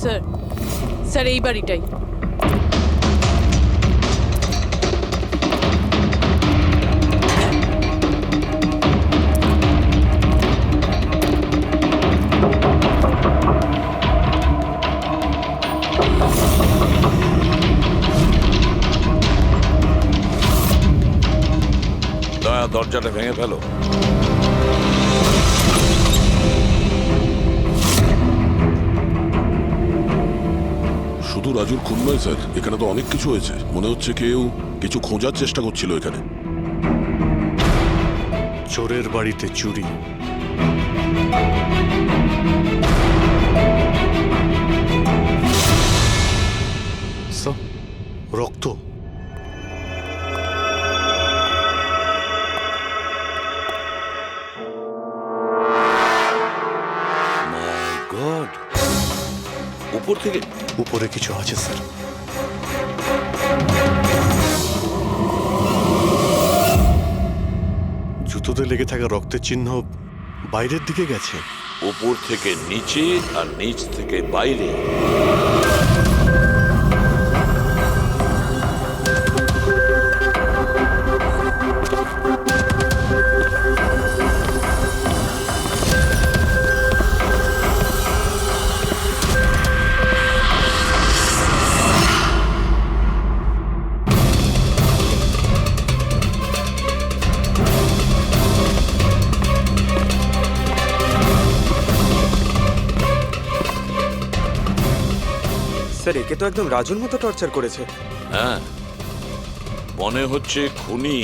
Sir sir এই বাড়িটাই। দয়া দরজাটা ভেঙে ফেলো। শুধু রাজুর খুন নয় স্যার, এখানে তো অনেক কিছু হয়েছে। মনে হচ্ছে কেউ কিছু খোঁজার চেষ্টা করছিল এখানে। চোরের বাড়িতে চুরি, রক্ত। মাই গড, উপর থেকে উপরে কিছু আছে স্যার। জুতোতে লেগে থাকা রক্তের চিহ্ন বাইরের দিকে গেছে। উপর থেকে নিচে আর নিচ থেকে বাইরে। স্যার একে তো একদম রাজুর মতো টর্চার করেছে। হ্যাঁ, মনে হচ্ছে খুনি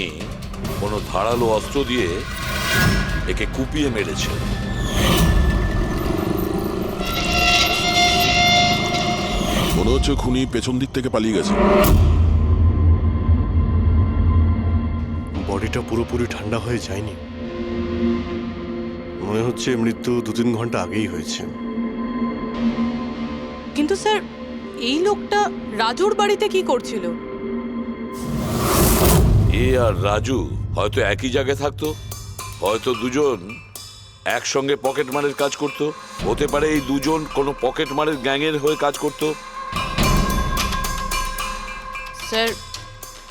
কোনো ধারালো অস্ত্র দিয়ে একে কুপিয়ে মেরেছে। মনে হচ্ছে খুনি পেছন দিক থেকে পালিয়ে গেছে। বডিটা পুরোপুরি ঠান্ডা হয়ে যায়নি। মনে হচ্ছে মৃত্যু 2-3 ঘন্টা আগেই হয়েছে। কিন্তু স্যার এই লোকটা রাজুর বাড়িতে কি করছিল? এ আর রাজু হয়তো একই জায়গায় থাকতো, হয়তো দুজন একসঙ্গে পকেট মারের কাজ করত। হতে পারে এই দুজন কোনো পকেট মারের গ্যাংয়ের হয়ে কাজ করত। স্যার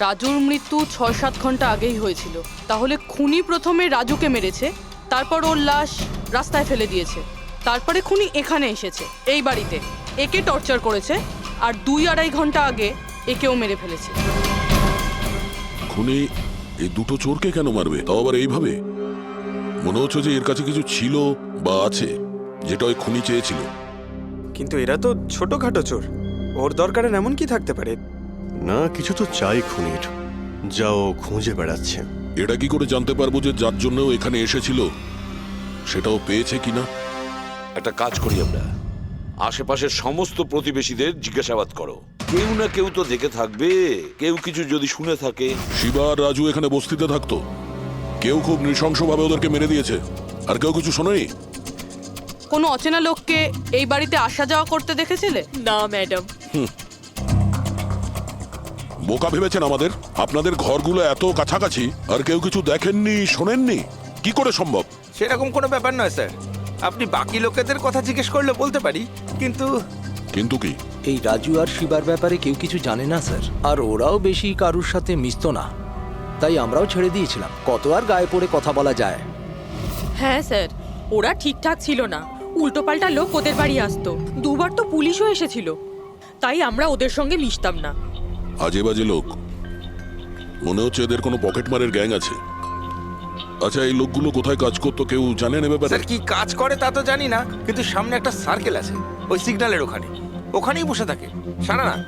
রাজুর মৃত্যু 6-7 ঘন্টা আগেই হয়েছিল। তাহলে খুনি প্রথমে রাজুকে মেরেছে, তারপর ওর লাশ রাস্তায় ফেলে দিয়েছে, তারপরে খুনি এখানে এসেছে এই বাড়িতে, একে টর্চার করেছে, আর 2-2.5 ঘন্টা আগে একেও মেরে ফেলেছে। খুনি এই দুটো চোরকে কেন মারবে, তাও আবার এইভাবে? মনে হচ্ছে যে এর কাছে কিছু ছিল বা আছে যেটা ওই খুনি চেয়েছিল। কিন্তু এরা তো ছোটখাটো চোর, ওর দরকারে এমন কি থাকতে পারে? না, কিছু তো চাই খুনির, যাও খুঁজে বেড়াচ্ছে। এটা কি করে জানতে পারবো যে যার জন্য ও এখানে এসেছিল সেটাও পেয়েছে কিনা? একটা কাজ করি আমরা, আশেপাশের সমস্ত প্রতিবেশীদের জিজ্ঞাসাবাদ করো। কেউ না কেউ তো দেখে থাকবে, কেউ কিছু যদি শুনে থাকে। শিবা আর রাজু এখানে বস্তিতে থাকতো, কেউ খুব নৃশংসভাবে ওদেরকে মেরে দিয়েছে, আর কেউ কিছু শোনেনি। কোনো অচেনা লোককে এই বাড়িতে আসা যাওয়া করতে দেখেছিলে? না ম্যাডাম। বোকা ভেবেছেন আমাদের? আপনাদের ঘরগুলো এত কাছাকাছি আর কেউ কিছু দেখেননি, শোনেননি? কি করে সম্ভব? সেরকম কোনো ব্যাপার নয় স্যার, আপনি বাকি লোকেদের কথা জিজ্ঞেস করলে বলতে পারি, কিন্তু কিন্তু কি? এই রাজু আর শিবার ব্যাপারে কেউ কিছু জানে না স্যার, আর ওরাও বেশি কারুর সাথে মিশতো না, তাই আমরাও ছেড়ে দিয়েছিলাম। কত আর গায়ে পড়ে কথা বলা যায়? হ্যাঁ স্যার, ওরা ঠিকঠাক ছিল না, উল্টোপাল্টা লোক ওদের বাড়ি আসতো, 2বার তো পুলিশও এসেছিল, তাই আমরা ওদের সঙ্গে মিশতাম না। আজে বাজে লোক। মনে হচ্ছে এদের কোনো পকেট মারের গ্যাং আছে। আচ্ছা, এই লোকগুলো কোথায় কাজ করতো কেউ জানেন এ ব্যাপারে? স্যার কি কাজ করে তা তো জানি না, কিন্তু সামনে একটা সার্কেল আছে, ওই সিগন্যালের ওখানে, ওখানেই বসে থাকে সারা রাত।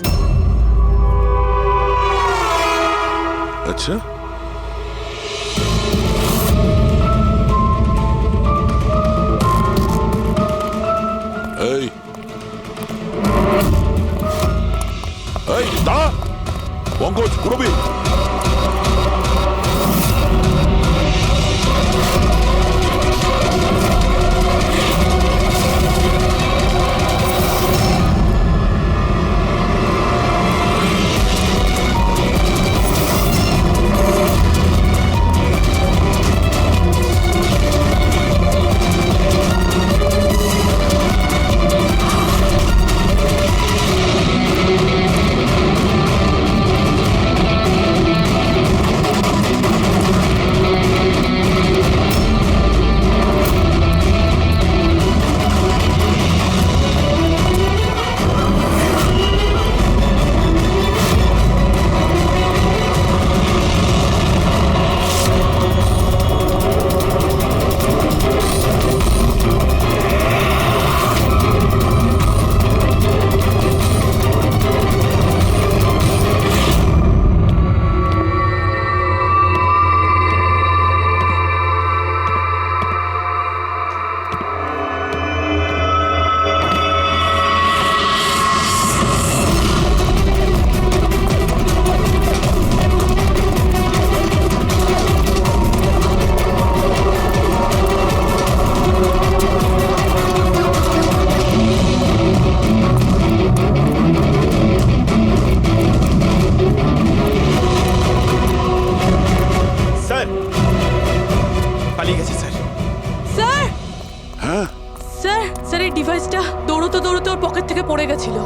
আচ্ছা, এই এই দাঁড়া, পঙ্কজ, পুরবি। স্যার এই ডিভাইসটা দৌড়তে দৌড়তে ওর পকেট থেকে পড়ে গেছিল।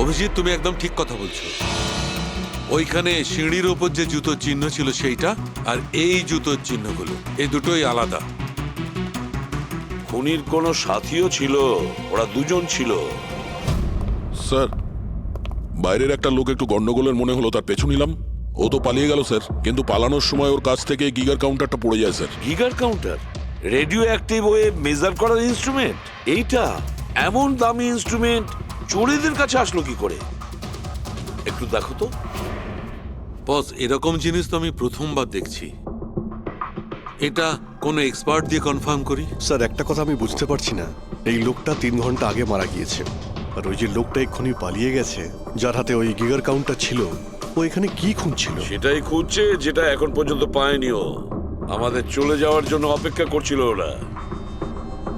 অভিজিৎ, তুমি একদম ঠিক কথা বলছো। ওইখানে সিঁড়ির ওপর যে জুতোর চিহ্ন ছিল সেইটা, আর এই জুতোর চিহ্নগুলো, এই দুটোই আলাদা। খুনির কোনো সাথীও ছিল, ওরা দুজন ছিল। স্যার, বাইরের একটা লোক একটু গন্ডগোলের মনে হলো, তার পেছু নিলাম। ও তো পালিয়ে গেল স্যার, কিন্তু পালানোর সময় ওর কাছ থেকে গিগার কাউন্টারটা পড়ে যায় sir. Geiger counter, radioactive wave measure করার ইনস্ট্রুমেন্ট, এইটা এমন দামি ইনস্ট্রুমেন্ট চোরেদের কাছে আসলো কি করে? একটু দেখো তো। বস, এরকম জিনিস তো আমি প্রথমবার দেখছি। এটা কোনো এক্সপার্ট দিয়ে কনফার্ম করি। স্যার একটা কথা আমি বুঝতে পারছি না, এই লোকটা 3 ঘন্টা আগে মারা গিয়েছে, আর ওই যে লোকটা এক্ষুনি পালিয়ে গেছে, যার হাতে ওই গিগার কাউন্টার ছিল, ও এখানে কি খুঁজছিল? সেটাই খুঁজছে, যেটা এখন পর্যন্ত পায়নিও। আমাদের চলে যাওয়ার জন্য অপেক্ষা করছিল ওরা।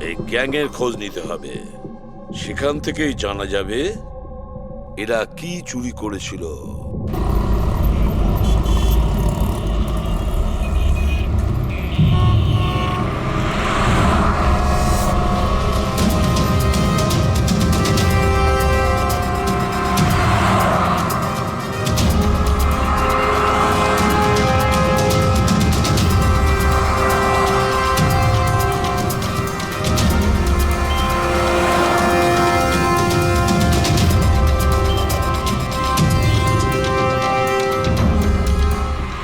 এই গ্যাংয়ের খোঁজ নিতে হবে, সেখান থেকেই জানা যাবে এরা কি চুরি করেছিল।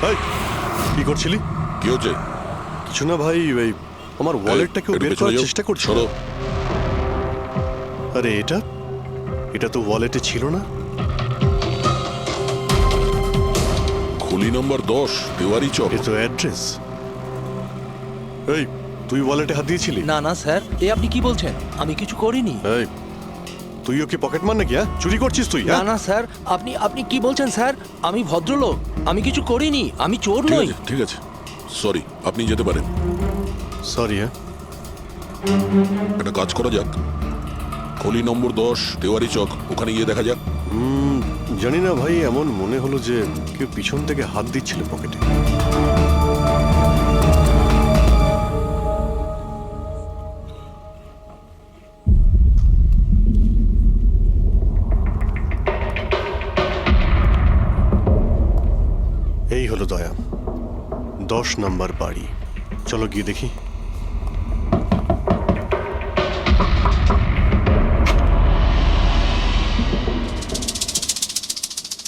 এই, কি করছিলি? কি হচ্ছে? কিছু না ভাই, ওই আমার ওয়ালেটটা কেউ একটু বের পেছনে করার যাও। চেষ্টা করছিল। সরো। আরে এটা এটা তো ওয়ালেটে ছিল না। খুলি নম্বর 10, তেওয়ারি চক। এ তো অ্যাড্রেস। এই, তুই ওয়ালেটে হাত দিয়েছিলি? না না স্যার, এ আপনি কি বলছেন? আমি কিছু করিনি। এই, তুইও কি পকেট মার নাকি? হ্যাঁ, চুরি করছিস তুই? না না স্যার, আপনি আপনি কি বলছেন স্যার? আমি ভদ্রলোক, আমি কিছু করিনি, আমি চোর ঠিক নই। আছে, ঠিক আছে, সরি, আপনি যেতে পারেন। সরি। হ্যাঁ, একটা কাজ করা যাক, খলি নম্বর 10, তেওয়ারি চক, ওখানে গিয়ে দেখা যাক। জানি না ভাই, এমন মনে হলো যে কেউ পিছন থেকে হাত দিচ্ছিল পকেটে। এই হলো দয়া, 10 নম্বর বাড়ি। চলো গিয়ে দেখি।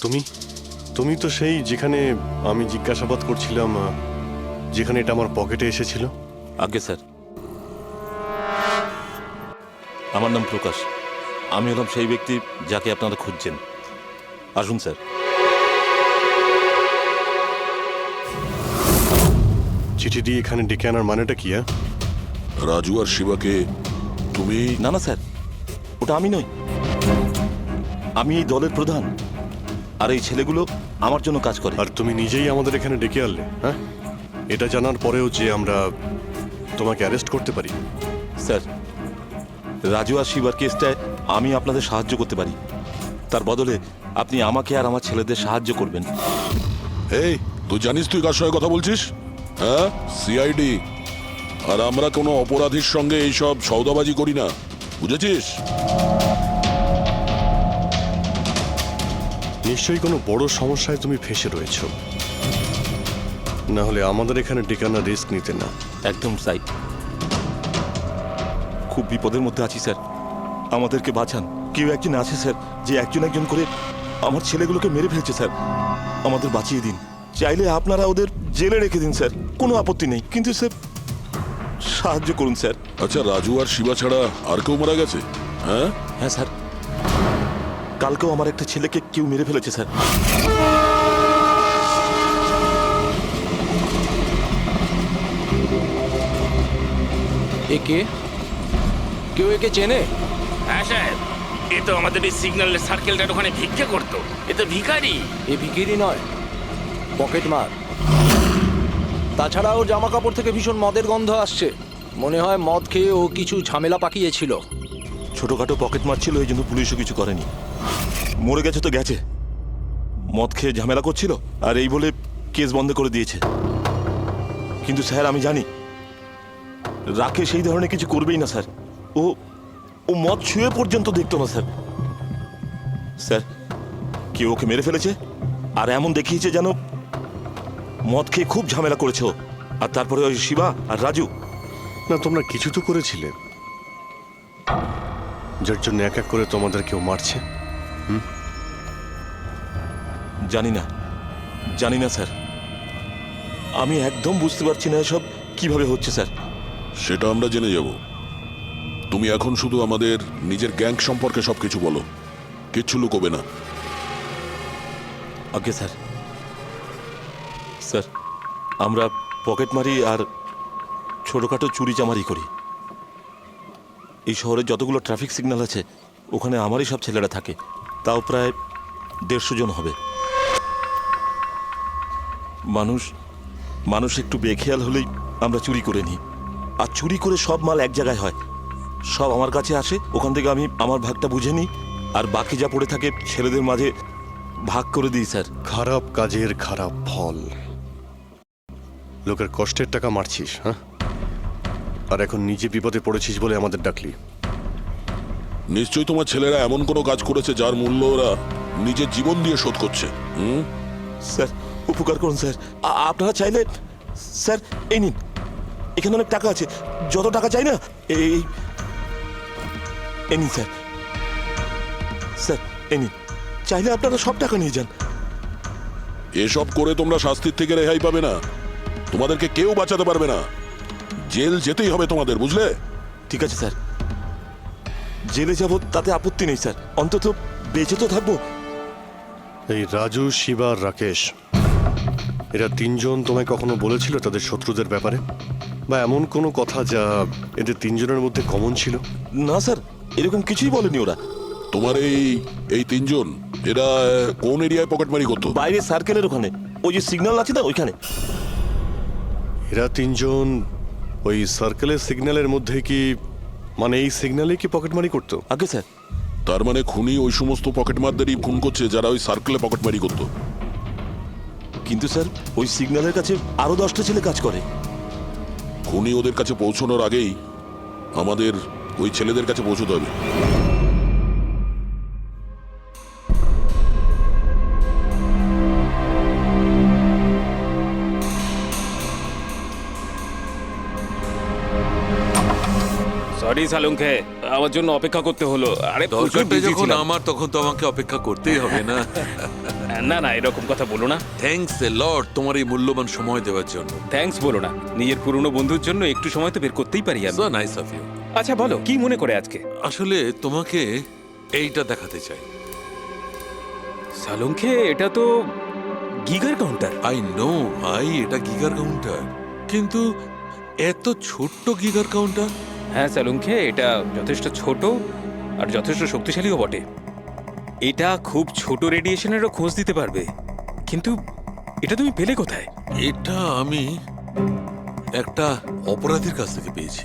তুমি তুমি তো সেই যেখানে আমি জিজ্ঞাসাবাদ করছিলাম, যেখানে এটা আমার পকেটে এসেছিল। আজ্ঞে স্যার, আমার নাম প্রকাশ। আমি হলাম সেই ব্যক্তি যাকে আপনারা খুঁজছেন। আসুন স্যার। চিঠি দিয়ে এখানে ডেকে আনার মানেটা কি? রাজু আর শিবাকে তুমি? না না স্যার, ওটা আমি নই। আমি এই দলের প্রধান, আর এই ছেলেগুলো আমার জন্য কাজ করে। আর তুমি নিজেই আমাদের এখানে ডেকে আনলে? হ্যাঁ, এটা জানার পরেও যে আমরা তোমাকে অ্যারেস্ট করতে পারি? স্যার, রাজু আর শিবার কেসটায় আমি আপনাদের সাহায্য করতে পারি। তার বদলে আপনি আমাকে আর আমার ছেলেদের সাহায্য করবেন। এই, তুই জানিস তুই কার সঙ্গে কথা বলছিস? হ্যাঁ, সিআইডি। আর আমরা কোনো অপরাধীর সঙ্গে এইসব সওদাবাজি করি না, বুঝেছিস? নিশ্চয়ই কোনো বড় সমস্যায় তুমি ফেঁসে রয়েছো, না হলে আমাদের এখানে ডেকে আনার রিস্ক নিতে না। একদম তাই। খুব বিপদের মধ্যে আছি স্যার, আমাদেরকে বাঁচান। কেউ একজন আছে স্যার, যে একজন একজন করে আমার ছেলেগুলোকে মেরে ফেলছে স্যার। আমাদের বাঁচিয়ে দিন। চাইলে আপনারা ওদের জেলে রেখে দিন স্যার, কোনো আপত্তি নেই, কিন্তু স্যার সাহায্য করুন স্যার। আচ্ছা, রাজু আর শিবা ছাড়া আর কেউ মারা গেছে? হ্যাঁ হ্যাঁ স্যার, কালকেও আমার একটা ছেলেকে কেউ মেরে ফেলেছে স্যার। একে কেউ একে চেনে? হ্যাঁ সাহেব, এ তো আমাদের এই সিগন্যালের সার্কেলটার ওখানে ভিক্ষে করতো। এ তো ভিখারি। এ ভিখিরি নয়, পকেট মার। তাছাড়া ওর জামা কাপড় থেকে ভীষণ মদের গন্ধ আসছে। মনে হয় মদ খেয়ে ও কিছু ঝামেলা পাকিয়েছিল। ছোটখাটো পকেট মারছিল, এই জন্য পুলিশও কিছু করেনি। মরে গেছে তো গেছে, মদ খেয়ে ঝামেলা করছিল আর এই বলে কেস বন্ধ করে দিয়েছে। কিন্তু স্যার আমি জানি রাকেশ সেই ধরনের কিছু করবেই না স্যার। ও ও মদ ছুঁয়ে পর্যন্ত দেখতো না স্যার। স্যার কেউ ওকে মেরে ফেলেছে আর এমন দেখিয়েছে যেন মদ খেয়ে খুব ঝামেলা করেছে ও। আর তারপরে ওই শিবা আর রাজু। না, তোমরা কিছু তো করেছিলে, যার জন্য এক এক করে তোমাদের কেউ মারছে। জানি না স্যার, আমি একদম বুঝতে পারছি না এসব কিভাবে হচ্ছে স্যার। সেটা আমরা জেনে যাব। তুমি এখন শুধু আমাদের নিজের গ্যাং সম্পর্কে সবকিছু বলো, কিচ্ছু লুকোবে না। আগে স্যার, স্যার আমরা পকেট মারি আর ছোটোখাটো চুরি চামারি করি। এই শহরে যতগুলো ট্রাফিক সিগন্যাল আছে ওখানে আমারই সব ছেলেরা থাকে, তাও প্রায় 150 জন হবে। মানুষ একটু বেখেয়াল হলেই আমরা চুরি করে নিই, আর চুরি করে সব মাল এক জায়গায় হয়, সব আমার কাছে আসে, ওখান থেকে আমি আমার ভাগটা বুঝে নিই আর বাকি যা পড়ে থাকে ছেলেদের মাঝে ভাগ করে দিই স্যার। খারাপ কাজের খারাপ ফল। লোকের কষ্টের টাকা মারছিস, হ্যাঁ? আর এখন নিজে বিপদে পড়েছিস বলে আমাদের ডাকলি। নিশ্চয়ই তোমার ছেলেরা এমন কোনো কাজ করেছে যার মূল্য ওরা নিজের জীবন দিয়ে শোধ করছে। স্যার উপকার করুন স্যার, আপনারা চাইলে স্যার এই নিন, এখানে অনেক টাকা আছে, যত টাকা চাই না এই নিন স্যার। স্যার এই নিন, চাইলে আপনারা সব টাকা নিয়ে যান। এসব করে তোমরা শাস্তির থেকে রেহাই পাবে না, তোমাদেরকে কেউ বাঁচাতে পারবে না। জেল যেতেই হবে তোমাদের, বুঝলে? ঠিক আছে স্যার, জেলে যাব তাতে আপত্তি নেই স্যার, অন্তত বেঁচে তো থাকবো। এই রাজু, শিবা আর রাকেশ, এরা তিনজন তোমায় কখনো বলেছিল তাদের শত্রুদের ব্যাপারে, বা এমন কোনো কথা যা এদের তিনজনের মধ্যে কমন ছিল? না স্যার, এরকম কিছুই বলেনি ওরা। তোমার এই তিনজন এরা কোন এরিয়ায় পকেটমারি করতো? বাইরে সার্কেলের ওখানে, ওই যে সিগন্যাল আছে না ওইখানে। এরা তিনজন ওই সার্কেলের সিগন্যালের মধ্যে কি, মানে এই সিগন্যালে কি পকেটমারি করতো? আগে স্যার। তার মানে খুনি ওই সমস্ত পকেটমারদেরই খুন করছে যারা ওই সার্কেলে পকেটমারি করতো। কিন্তু স্যার ওই সিগন্যালের কাছে আরো 10টা ছেলে কাজ করে। খুনি ওদের কাছে পৌঁছানোর আগেই আমাদের ওই ছেলেদের কাছে পৌঁছতে হবে। সরি সালুঙ্কে, আমার জন্য অপেক্ষা করতে হলো। আরে প্রচুর দরকারটা busy যখন ছিলাম। আমার, তখন তো আমাকে অপেক্ষা করতেই হবে না। না না, এরকম কথা বলো না। থ্যাঙ্কস এ লট তোমার এই মূল্যবান সময় দেওয়ার জন্য। থ্যাঙ্কস বলো না, নিজের পুরনো বন্ধুর জন্য একটু সময় তো বের করতেই পারি আমি। So nice of you. আচ্ছা বলো, কি মনে করে আজকে? আসলে তোমাকে এইটা দেখাতে চাই। সালুঙ্কে, এটা তো গিগার কাউন্টার। আই নো ভাই, এটা গিগার কাউন্টার, কিন্তু এত ছোট্ট গিগার কাউন্টার। হ্যাঁ সালুঙ্কে, এটা যথেষ্ট ছোট আর যথেষ্ট শক্তিশালীও বটে। এটা খুব ছোট রেডিয়েশনেরও খোঁজ দিতে পারবে। কিন্তু এটা তুমি পেলে কোথায়? এটা আমি একটা অপরাধীর কাছ থেকে পেয়েছি।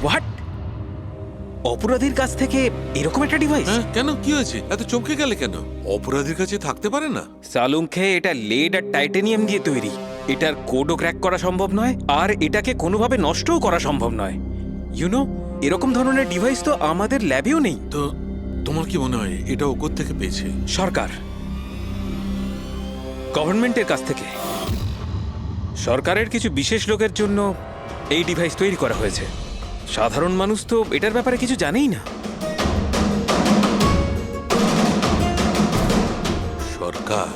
হোয়াট? অপরাধীর কাছ থেকে এরকম একটা ডিভাইস? হ্যাঁ, কেন কি হয়েছে? এত চমকে গেলে কেন? অপরাধীর কাছে থাকতে পারে না? সালুঙ্কে, এটা লেড আর টাইটানিয়াম দিয়ে তৈরি। এটার কোডও ক্র্যাক করা সম্ভব নয়, আর এটাকে কোনোভাবে নষ্টও করা সম্ভব নয়। ইউনো, এরকম ধরনের ডিভাইস তো আমাদের ল্যাবেও নেই। তো তোমার কি মনে হয় এটা ও থেকে পেয়েছে? সরকার, গভর্নমেন্টের কাছ থেকে। সরকারের কিছু বিশেষ লোকের জন্য এই ডিভাইস তৈরি করা হয়েছে। সাধারণ মানুষ তো এটার ব্যাপারে কিছু জানেই না। সরকার,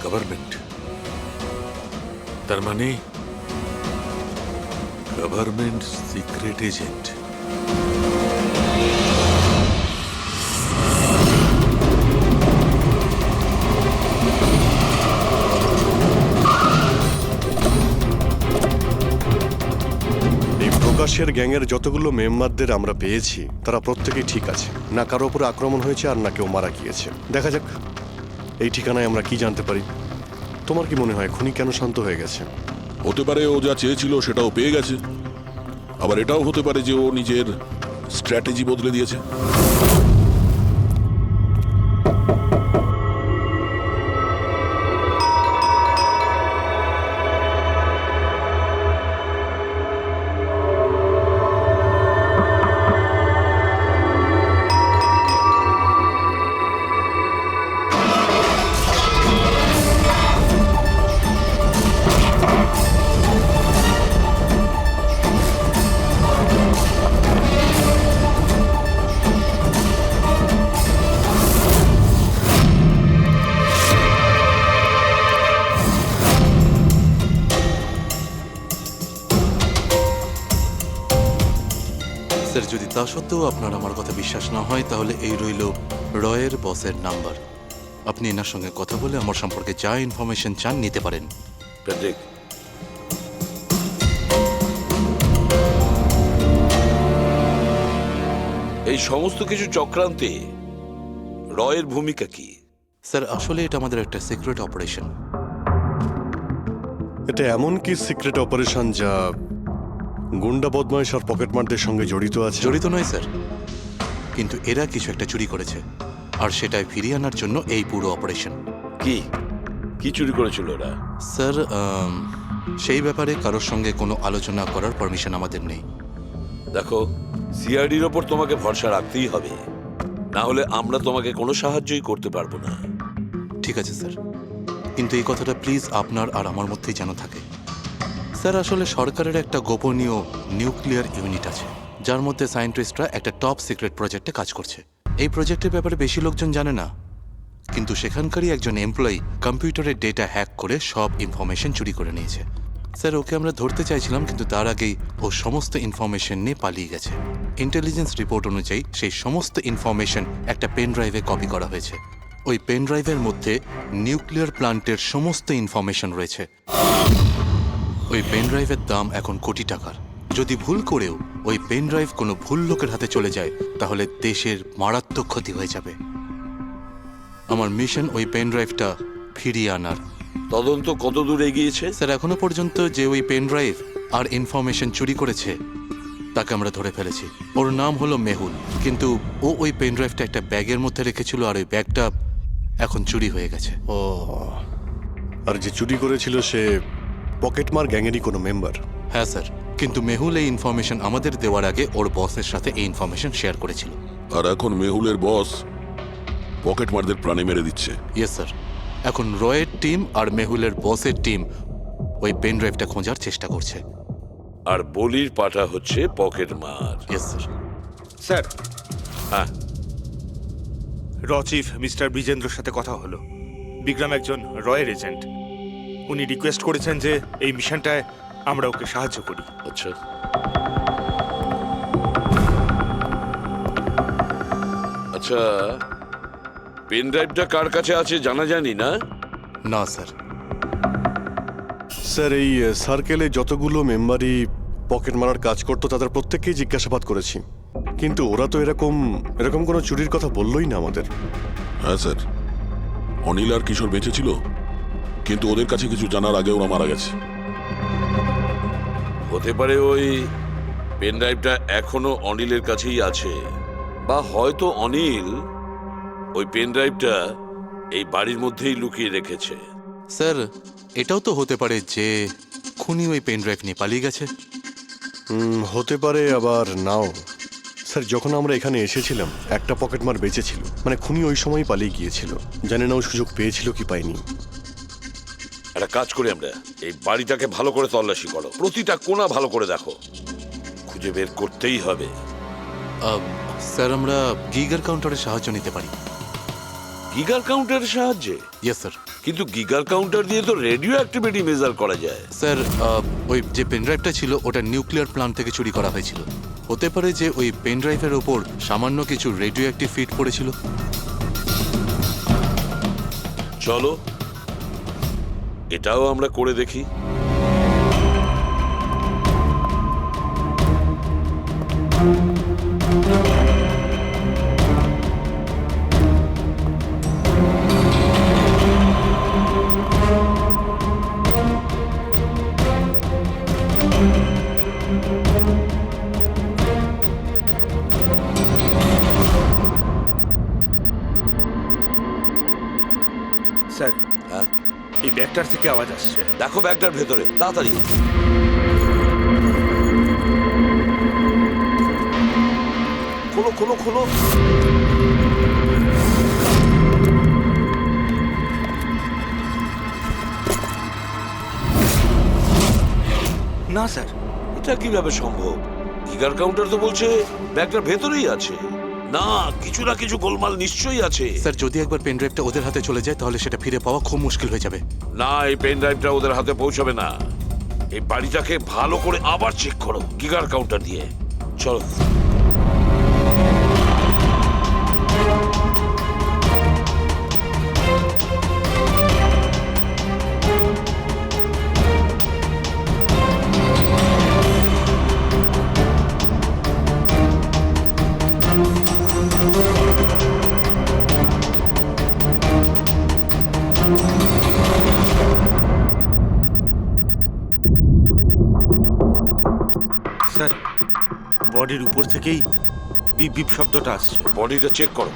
গভর্নমেন্ট, তার মানে গভর্নমেন্ট সিক্রেট এজেন্ট। প্রকাশের গ্যাংয়ের যতগুলো মেম্বারদের আমরা পেয়েছি তারা প্রত্যেকেই ঠিক আছে, না কারো উপরে আক্রমণ হয়েছে আর না কেউ মারা গিয়েছে। দেখা যাক এই ঠিকানায় আমরা কি জানতে পারি। তোমার কি মনে হয় খুনি কেন শান্ত হয়ে গেছে? হতে পারে ও যা চেয়েছিল সেটাও পেয়ে গেছে। আবার এটাও হতে পারে যে ও নিজের স্ট্র্যাটেজি বদলে দিয়েছে। স্যার, যদি তা সত্ত্বেও আপনার আমার কথা বিশ্বাস না হয় তাহলে এই রইল রয়ের বসের নাম্বার। আপনি এনার সঙ্গে কথা বলে আমার সম্পর্কে যা ইনফরমেশন চান নিতে পারেন। প্যাট্রিক, এই সমস্ত কিছু চক্রান্তে রয়ের ভূমিকা কি? স্যার, আসলে এটা আমাদের একটা সিক্রেট অপারেশন। এটা এমন কি সিক্রেট অপারেশন যা গুন্ডা বদমাইশ আর পকেটমারদের সঙ্গে জড়িত আছে? জড়িত নয় স্যার, কিন্তু এরা কিছু একটা চুরি করেছে আর সেটাই ফিরিয়ে আনার জন্য এই পুরো অপারেশন। কি কি চুরি করেছিল ওরা? স্যার, সেই ব্যাপারে কারোর সঙ্গে কোনো আলোচনা করার পারমিশন আমাদের নেই। দেখো, সিআইডির ওপর তোমাকে ভরসা রাখতেই হবে, না হলে আমরা তোমাকে কোনো সাহায্যই করতে পারবো না। ঠিক আছে স্যার, কিন্তু এই কথাটা প্লিজ আপনার আর আমার মধ্যেই যেন থাকে। স্যার, আসলে সরকারের একটা গোপনীয় নিউক্লিয়ার ইউনিট আছে যার মধ্যে সায়েন্টিস্টরা একটা টপ সিক্রেট প্রজেক্টে কাজ করছে। এই প্রজেক্টের ব্যাপারে বেশি লোকজন জানে না, কিন্তু সেখানকারই একজন এমপ্লয়ি কম্পিউটারের ডেটা হ্যাক করে সব ইনফরমেশন চুরি করে নিয়েছে। স্যার, ওকে আমরা ধরতে চাইছিলাম, কিন্তু তার আগেই ও সমস্ত ইনফরমেশন নিয়ে পালিয়ে গেছে। ইন্টেলিজেন্স রিপোর্ট অনুযায়ী সেই সমস্ত ইনফরমেশন একটা পেন ড্রাইভে কপি করা হয়েছে। ওই পেন ড্রাইভের মধ্যে নিউক্লিয়ার প্ল্যান্টের সমস্ত ইনফরমেশন রয়েছে। ওই পেন ড্রাইভের দাম এখন কোটি টাকার। যদি ভুল করেও ওই পেন ড্রাইভ কোনো ভুল লোকের হাতে চলে যায় তাহলে দেশের মারাত্মক ক্ষতি হয়ে যাবে। আমার মিশন ওই পেন ড্রাইভটা ফিরিয়ে আনার। তদন্ত কত দূর এগিয়েছে? স্যার, এখনো পর্যন্ত যে ওই পেন ড্রাইভ আর ইনফরমেশন চুরি করেছে তাকে আমরা ধরে ফেলেছি। ওর নাম হলো মেহুল, কিন্তু ও ওই পেন ড্রাইভটা একটা ব্যাগের মধ্যে রেখেছিল আর ওই ব্যাগটা এখন চুরি হয়ে গেছে। ও, আর যে চুরি করেছিল সে পকেটমার গ্যাংয়েরই কোনো মেম্বার? হ্যাঁ স্যার, কিন্তু মেহুল এই ইনফরমেশন আমাদের দেওয়ার আগে ওর বসের সাথে এই ইনফরমেশন শেয়ার করেছিল। আর এখন মেহুলের বস পকেটমারদের প্রাণে মেরে দিচ্ছে। ইয়েস স্যার, এখন রয়ের টিম আর মেহুলের বসের টিম ওই পেন ড্রাইভটা খোঁজার চেষ্টা করছে। আর বলির পাঠা হচ্ছে পকেটমার। Yes sir. স্যার, হ্যাঁ, র চিফ মিস্টার বিজেন্দ্রর সাথে কথা হলো। বিক্রম একজন রয়ের এজেন্ট। উনি রিকোয়েস্ট করেছেন যে এই মিশনটায় আমরা ওকে সাহায্য করি। আচ্ছা। আচ্ছা, পেন ড্রাইভটা কার কাছে আছে জানা জানি না? না স্যার। স্যার, এই সার্কেলে যতগুলো মেম্বারই পকেট মারার কাজ করতো তাদের প্রত্যেককেই জিজ্ঞাসাবাদ করেছি, কিন্তু ওরা তো এরকম কোনো চুরির কথা বললোই না আমাদের। হ্যাঁ স্যার, অনিল আর কিশোর বেঁচে ছিল, কিন্তু ওদের কাছে কিছু জানার আগে ওরা মারা গেছে। হতে পারে ওই পেন ড্রাইভটা এখনো অনিলের কাছেই আছে, বা হয়তো অনিল ওই পেন ড্রাইভটা এই বাড়ির মধ্যেই লুকিয়ে রেখেছে। স্যার, এটাও তো হতে পারে যে খুনি ওই পেন ড্রাইভ নিয়ে পালিয়ে গেছে। হতে পারে, আবার নাও। স্যার, যখন আমরা এখানে এসেছিলাম একটা পকেটমার বেঁচে ছিল, মানে খুনি ওই সময় পালিয়ে গিয়েছিল। জানি না ও সুযোগ পেয়েছিল কি পায়নি। একটা কাজ করি আমরা, এই বাড়িটাকে ভালো করে তল্লাশি করো, প্রতিটা কোণা ভালো করে দেখো, খুঁজে বের করতেই হবে। স্যার, আমরা গিগার কাউন্টারের সাহায্য নিতে পারি। গিগার কাউন্টারের সাহায্যে? Yes sir. কিন্তু গিগার কাউন্টার দিয়ে তো রেডিও অ্যাক্টিভিটি মেজার করা যায়। স্যার, ওই যে পেন ড্রাইভটা ছিল ওটা নিউক্লিয়ার প্ল্যান্ট থেকে চুরি করা হয়েছিল। হতে পারে যে ওই পেন ড্রাইভের ওপর সামান্য কিছু রেডিও অ্যাক্টিভ ফিট পড়েছিল। চলো এটাও আমরা করে দেখি। এই ব্যাগটার থেকে আওয়াজ আসছে। দেখো ব্যাগটার ভেতরে, তাড়াতাড়ি। খোলো খোলো খোলো। না স্যার, এটা কিভাবে সম্ভব? গিগার কাউন্টার তো বলছে ব্যাগটার ভেতরেই আছে। না, কিছু না কিছু গোলমাল নিশ্চয়ই আছে। স্যার যদি একবার পেন ড্রাইভটা ওদের হাতে চলে যায় তাহলে সেটা ফিরে পাওয়া খুব মুশকিল হয়ে যাবে। না, এই পেন ড্রাইভটা ওদের হাতে পৌঁছাবে না। এই বাড়িটাকে ভালো করে আবার চেক করো গিগার কাউন্টার দিয়ে। চলো। স্যার, বডির উপর থেকেই বিপ বিপ শব্দটা আসছে। বডিটা চেক করো।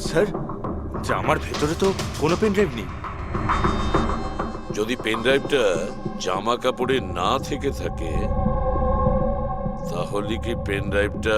স্যার, জামার ভেতরে তো কোনো পেন ড্রাইভ নেই। যদি পেন ড্রাইভটা জামা কাপড়ে না থেকে থাকে তাহলে কি পেন ড্রাইভটা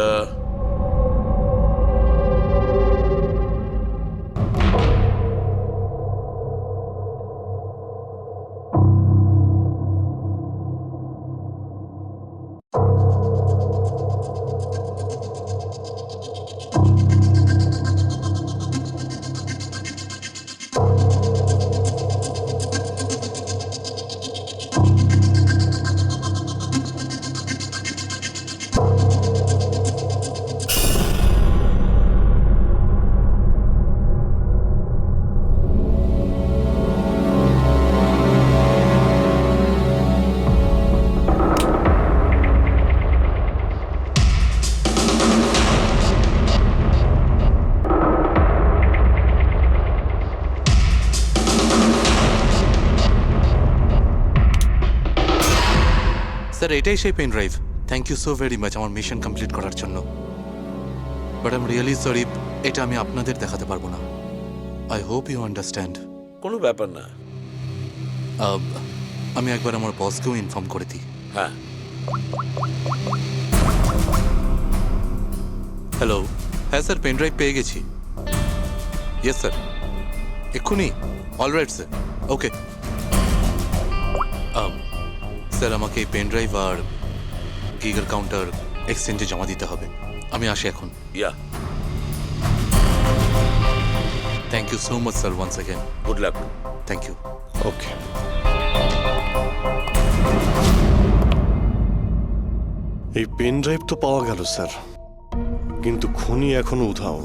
স্যার এটাই সেই pen drive. Thank you so very much আমার মিশন কমপ্লিট করার জন্য। But I am really sorry, এটা আমি আপনাদের দেখাতে পারবো না। I hope you understand. কোনো ব্যাপার না। আমি একবার আমার বসকেও ইনফর্ম করে দিই। হ্যাঁ। হ্যালো, হ্যাঁ স্যার পেন ড্রাইভ পেয়ে গেছি। ইয়েস স্যার, এক্ষুনি। Alright sir, okay. স্যার আমাকে এই পেন ড্রাইভ আর গিগার কাউন্টার এক্সচেঞ্জে জমা দিতে হবে। আমি আসি এখন। Yeah, thank you so much sir once again. Good luck. Thank you. Okay. এই পেন ড্রাইভ তো পাওয়া গেল স্যার, কিন্তু খুনি এখনো উধাও।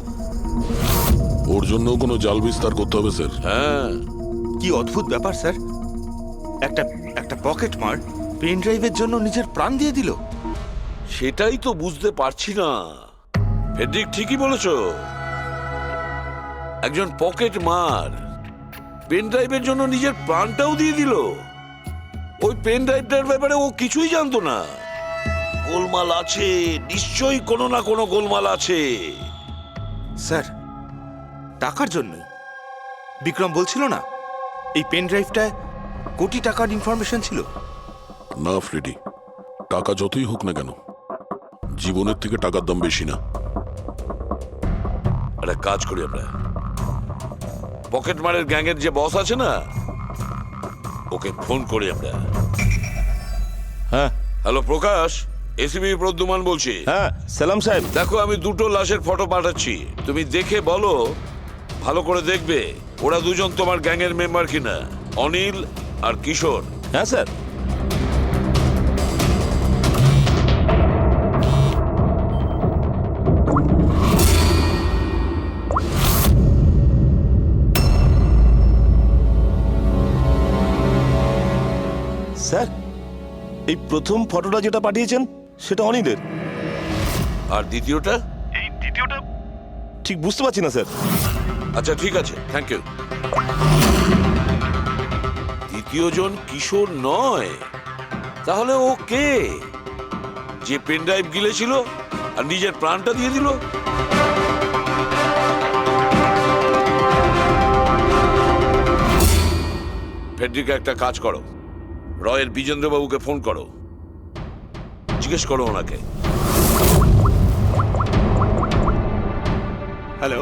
ওর জন্য কোনো জাল বিস্তার করতে হবে স্যার। হ্যাঁ, কি অদ্ভুত ব্যাপার স্যার, একটা পকেট মার পেন ড্রাইভের জন্য নিজের প্রাণ দিয়ে দিল। সেটাই তো বুঝতে পারছি না। ফেডরিক ঠিকই বলেছো, একজন পকেট মার পেন ড্রাইভের জন্য নিজের প্রাণটাও দিয়ে দিল। ওই পেন ড্রাইভটার ব্যাপারে ও কিছুই জানতো না। গোলমাল আছে, নিশ্চয়ই কোনো না কোনো গোলমাল আছে। স্যার, টাকার জন্যই বিক্রম বলছিল না এই পেন ড্রাইভটায় কোটি টাকার ইনফরমেশন ছিল। না ফ্রেডি, টাকা যতই হোক না কেন, জীবনের থেকে টাকার দাম বেশি না। একটা কাজ করি আমরা, পকেট মারের গ্যাংয়ের যে বস আছে না, ওকে ফোন করি আমরা। হ্যাঁ হ্যালো প্রকাশ, এসিবি প্রদ্যুমান বলছি। হ্যাঁ সালাম সাহেব। দেখো আমি দুটো লাশের ফটো পাঠাচ্ছি, তুমি দেখে বলো, ভালো করে দেখবে ওরা দুজন তোমার গ্যাংয়ের মেম্বার কিনা, অনিল আর কিশোর। হ্যাঁ স্যার। স্যার, এই প্রথম ফটোটা যেটা পাঠিয়েছেন সেটা অনিলের। আর দ্বিতীয়টা? এই দ্বিতীয়টা ঠিক বুঝতে পারছি না স্যার। আচ্ছা ঠিক আছে, থ্যাংক ইউ। দ্বিতীয় জন কিশোর নয়, তাহলে ও কে? যে পেন ড্রাইভ গিলেছিল আর নিজের প্রাণটা দিয়ে দিল। ফেডরিকা, একটা কাজ করো, রয়ের বিজেন্দ্রবাবুকে ফোন করো, জিজ্ঞেস করো ওনাকে। হ্যালো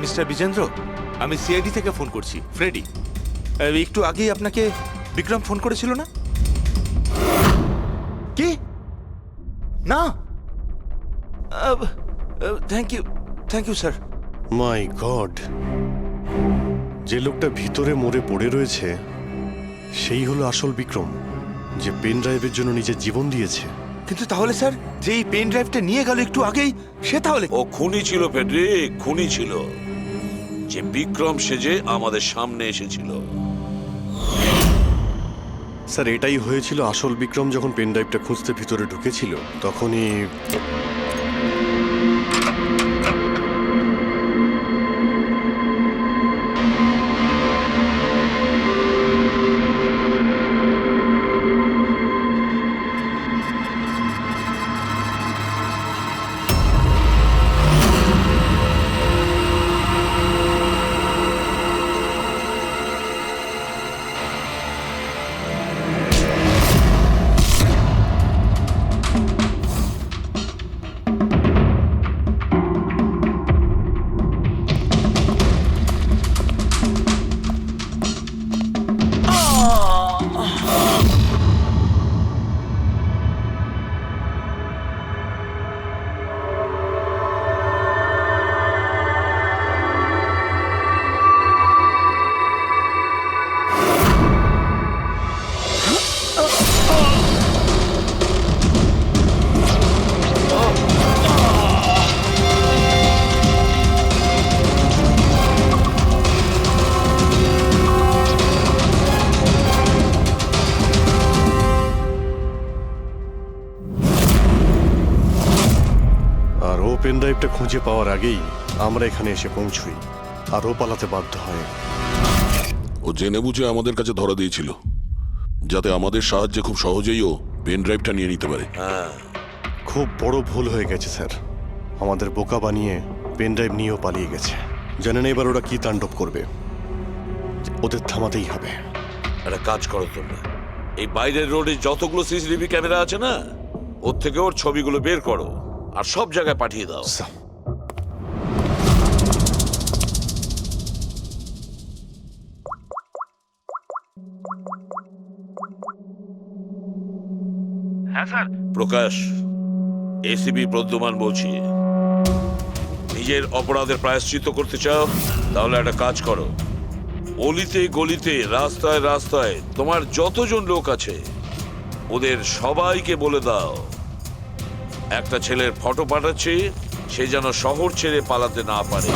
মিস্টার বিজেন্দ্র, আমি সিআইডি থেকে ফোন করছি, ফ্রেডি। একটু আগেই আপনাকে বিক্রম ফোন করেছিল না? কি না? Thank you sir. My God, যে লোকটা ভিতরে মরে পড়ে রয়েছে সেই হলো আসল বিক্রম, যে পেন ড্রাইভের জন্য নিজের জীবন দিয়েছে। কিন্তু তাহলে স্যার, যে এই পেন ড্রাইভটা নিয়ে গেল একটু আগেই, সে তাহলে? ও খুনি ছিল ফেডরিক, খুনি ছিল, যে বিক্রম সেজে আমাদের সামনে এসেছিল। স্যার, এটাই হয়েছিল। আসল বিক্রম যখন পেন ড্রাইভটা খুঁজতে ভিতরে ঢুকেছিল তখনই পেন ড্রাইভটা খুঁজে পাওয়ার আগেই আমরা এখানে এসে পৌঁছই, আর ও পালাতে বাধ্য হয়। ও জেনে বুঝে আমাদের কাছে ধরা দিয়েছিল, যাতে আমাদের সাহায্যে খুব সহজেই ও পেন ড্রাইভটা নিয়ে নিতে পারে। খুব বড় ভুল হয়ে গেছে স্যার, আমাদের বোকা বানিয়ে পেন ড্রাইভ নিয়েও পালিয়ে গেছে। জানেন এবার ওরা কি তাণ্ডব করবে, ওদের থামাতেই হবে। একটা কাজ করো তোমরা, এই বাইরের রোডে যতগুলো সিসিটিভি ক্যামেরা আছে না, ওর থেকে ওর ছবিগুলো বের করো আর সব জায়গায় পাঠিয়ে দাও। হ্যাঁ স্যার। প্রকাশ, এসিপি প্রদ্যুমান বলছি। নিজের অপরাধের প্রায়শ্চিত্ত করতে চাও? তাহলে একটা কাজ করো, অলিতে গলিতে রাস্তায় রাস্তায় তোমার যতজন লোক আছে ওদের সবাইকে বলে দাও একটা ছেলের ফটো পাঠাচ্ছি, সে যেন শহর ছেড়ে পালাতে না পারে।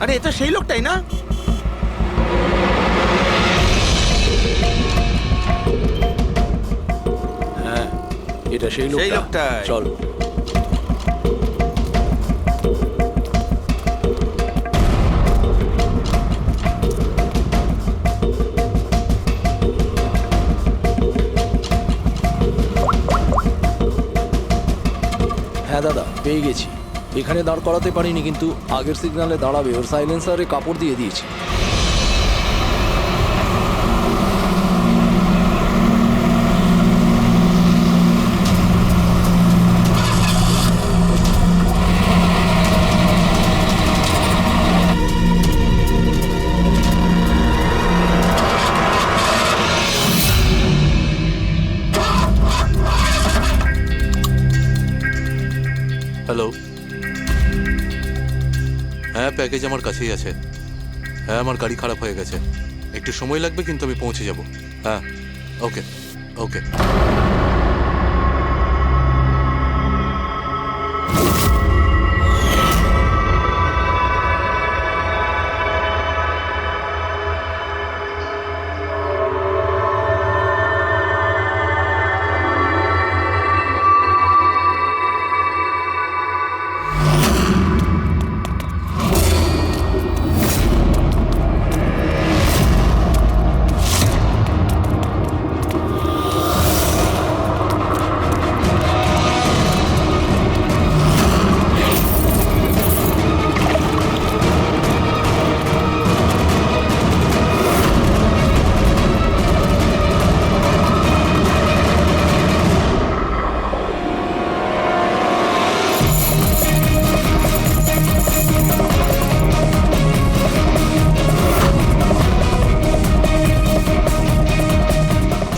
আরে এটা সেই লোকটাই না? হ্যাঁ, এটা সেই সেই লোকটা। লোকটাই। চল। হ্যাঁ দাদা, পেয়ে গেছি। এখানে দাঁড় করাতে পারিনি, কিন্তু আগের সিগন্যালে দাঁড়াবে, ওর সাইলেন্সারে কাপড় দিয়ে দিয়েছি। হ্যালো, হ্যাঁ প্যাকেজ আমার কাছেই আছে। হ্যাঁ আমার গাড়ি খারাপ হয়ে গেছে, একটু সময় লাগবে কিন্তু আমি পৌঁছে যাব। হ্যাঁ ওকে ওকে।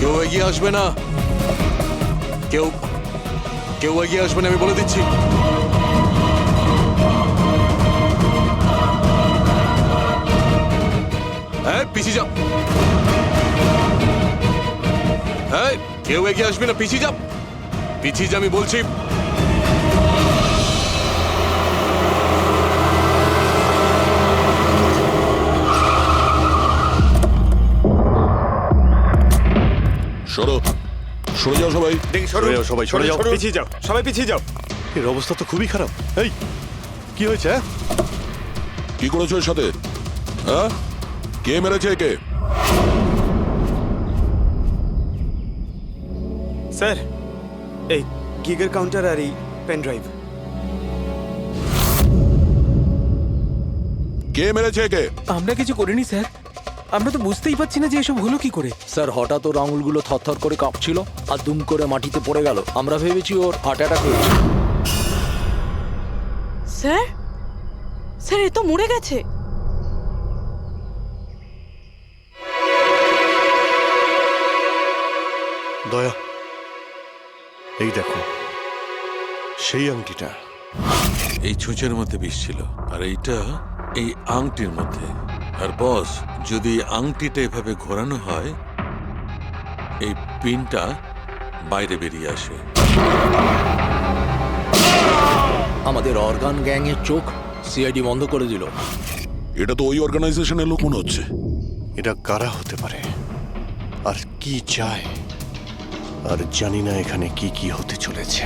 কেউ এগিয়ে আসবে না, কেউ কেউ এগিয়ে আসবে না, আমি বলে দিচ্ছি। হ্যাঁ পিছিয়ে যাও, হ্যাঁ কেউ এগিয়ে আসবে না, পিছিয়ে যাও, পিছিয়ে যা আমি বলছি। সরো, সরে যাও সবাই। দেখি সরে যাও সবাই, সরে যাও। পিছিয়ে যাও, সবাই পিছিয়ে যাও। এর অবস্থা তো খুবই খারাপ। এই কি হয়েছে? কি করেছো এর সাথে? হ্যাঁ, কে মেরেছে একে? স্যার, এই গিগের কাউন্টার আর এই পেন ড্রাইভ। কে মেরেছে একে? আমরা কিছু করিনি স্যার, আমরা তো বুঝতেই পারছি না যে এসব হলো কি করে। স্যার হঠাৎ ওর আঙুলগুলো থরথর করে কাঁপছিল আর দুম করে মাটিতে পড়ে গেল। আমরা ভেবেছি ওর হার্ট অ্যাটাক হয়েছে। স্যার, স্যার এ তো মরে গেছে। দয়া, এই দেখো সেই আংটিটা। এই ছুঁচের মধ্যে বিষ ছিল আর এইটা এই আংটির মধ্যে। আর বস, যদি এই আংটিটা এভাবে ঘোরানো হয় এই পিনটা বাইরে বেরিয়ে আসে। আমাদের অর্গান গ্যাংয়ের চোখ সিআইডি বন্ধ করে দিল। এটা তো ওই অর্গানাইজেশনের লোক মনে হচ্ছে। এটা কারা হতে পারে আর কি চায়? আর জানি না এখানে কি কি হতে চলেছে।